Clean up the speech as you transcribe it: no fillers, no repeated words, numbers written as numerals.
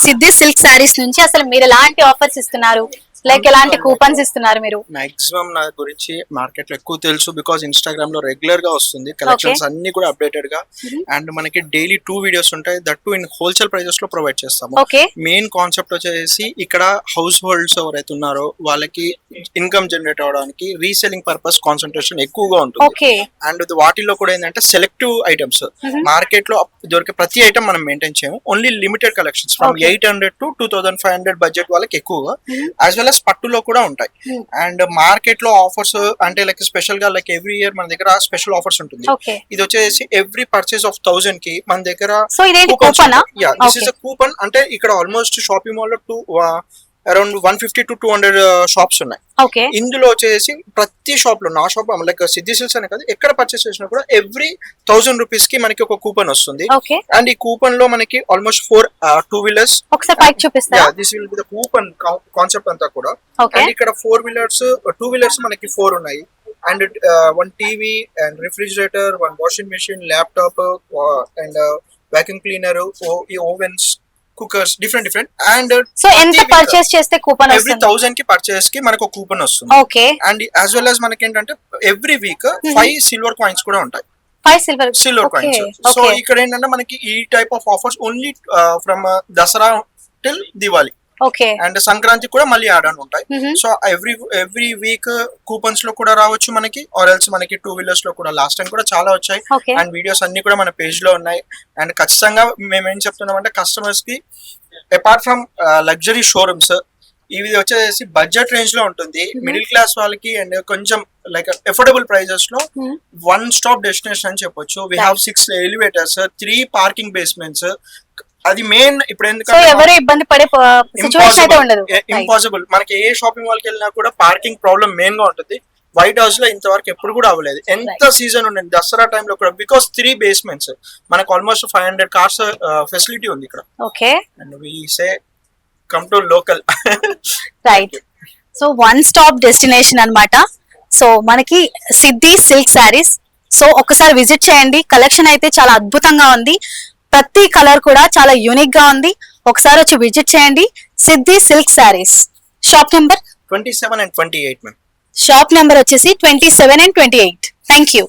సిద్ధి silk saris నుంచి అసలు మీరు ఎలాంటి ఆఫర్స్ ఇస్తున్నారు, లైక్ ఎలాంటి కూపన్స్ ఇస్తున్నారు మీరు? మాక్సిమం నా గురించి మార్కెట్ లో ఎక్కువ తెలుసు, బికాస్ ఇన్స్టాగ్రామ్ లో రెగ్యులర్ గా వస్తుంది కలెక్షన్స్ అన్ని కూడా అప్డేటెడ్ గా. అండ్ మనకి డైలీ 2 వీడియోస్ ఉంటాయి, that to in wholesale prices లో ప్రొవైడ్ చేస్తాము. మెయిన్ కాన్సెప్ట్ వచ్చేసి ఇక్కడ హౌస్ హోల్డ్స్ ఎవరైతే ఉన్నారో వాళ్ళకి ఇన్కమ్ జనరేట్ అవడానికి రీసెల్లింగ్ పర్పస్ కాన్సన్ట్రేషన్ ఎక్కువగా ఉంటుంది. అండ్ వాటిలో కూడా ఏంటంటే సెలెక్టివ్ ఐటమ్స్, మార్కెట్ లో దొరికే ప్రతి ఐటమ్ మనం మెయింటైన్ చేయము, only limited collections from 800 to 2500 budget వాళ్ళకి ఎక్కువగా, యాజ్ వెల్ పట్టులో కూడా ఉంటాయి. అండ్ మార్కెట్ లో ఆఫర్స్ అంటే లైక్ స్పెషల్ గా లైక్ ఎవ్రీ ఇయర్ మన దగ్గర స్పెషల్ ఆఫర్స్ ఉంటుంది. ఇది వచ్చేసి ఎవ్రీ పర్చేస్ ఆఫ్ 1000 కి మన దగ్గర కూపన్. అంటే ఇక్కడ ఆల్మోస్ట్ షాపింగ్ మాల్ లో అరౌండ్ 150 to 200 షాప్స్ ఉన్నాయి. ఇందులో వచ్చేసి ప్రతి షాప్ లో, నా షాప్ లైక్ సిద్ధి సిల్క్స్ అనే కాదు, ఎక్కడ పర్చేస్ చేసినా కూడా ఎవ్రీ 1000 రూపీస్ కి మనకి ఒక కూపన్ వస్తుంది. అండ్ ఈ కూపన్ లో మనకి almost 4 2 wheelers, this will be the coupon concept అంతా కూడా. అండ్ ఇక్కడ 4 వీలర్స్ 2 వీలర్స్ మనకి 4 ఉన్నాయి. And 1 TV and refrigerator, 1 washing machine, laptop and vacuum cleaner, ovens, cookers, different. And so ఎంత పర్చేస్ చేస్తే కూపన్ వస్తుంది? ఎవ్రీ 1000 కి పర్చేస్ కి మనకు కూపన్ వస్తుంది. అండ్ యాజ్ వెల్ యాజ్ మనకి ఏంటంటే ఎవ్రీ వీక్ 5 సిల్వర్ కాయిన్స్ కూడా ఉంటాయి. 5 సిల్వర్ కాయిన్స్. సో ఇక్కడ ఏంటంటే మనకి ఈ type of offers only from Dasara till Diwali. And Sankranti కూడా మళ్ళీ యాడ్ ఆన్ ఉంటాయి. సో ఎవ్రీ వీక్ కూపన్స్ లో కూడా రావచ్చు మనకి, ఆర్ ఎల్స్ మనకి 2 వీలర్స్ లో కూడా లాస్ట్ టైం కూడా చాలా వచ్చాయి. అండ్ వీడియోస్ అన్ని కూడా మన పేజ్ లో ఉన్నాయి. అండ్ ఖచ్చితంగా మేము ఏం చెప్తున్నాం అంటే కస్టమర్స్ కి అపార్ట్ ఫ్రమ్ లగ్జరీ షోరూమ్స్, ఇవి వచ్చేసి బడ్జెట్ రేంజ్ లో ఉంటుంది, మిడిల్ క్లాస్ వాళ్ళకి అండ్ కొంచెం లైక్ అఫోర్డబుల్ ప్రైజెస్ లో 1 స్టాప్ డెస్టినేషన్ అని చెప్పొచ్చు. We have 6 elevators, 3 parking basements. అది మెయిన్. ఇప్పుడు ఎవరు ఇబ్బంది పడే సిచువేషన్ అయితే ఉండదు, ఇంపాసిబుల్. మనకి ఏ షాపింగ్ మాల్ కి వెళ్ళినా కూడా పార్కింగ్ ప్రాబ్లం మెయిన్ గా ఉంటుంది. వైట్ హౌస్ లో ఇంతవరకు ఎప్పుడు కూడా అవ్వలేదు. ఎంత సీజన్ ఉండండి దసరా టైంలో కూడా, బికాస్ 3 బేస్మెంట్స్ మనకు ఆల్మోస్ట్ 500 కార్స్ ఫెసిలిటీ ఉంది ఇక్కడ. And we say come to local, right. So 1 stop destination అన్నమాట. సో మనకి సిద్ధి సిల్క్ శారీస్. సో ఒకసారి విజిట్ చేయండి, కలెక్షన్ అయితే చాలా అద్భుతంగా ఉంది, ప్రతి కలర్ కూడా చాలా యూనిక్ గా ఉంది. ఒకసారి వచ్చి విజిట్ చేయండి. సిద్ధి silk saris, shop number 27 and 28 ma'am. Shop number వచ్చేసి 27 and 28. Thank you.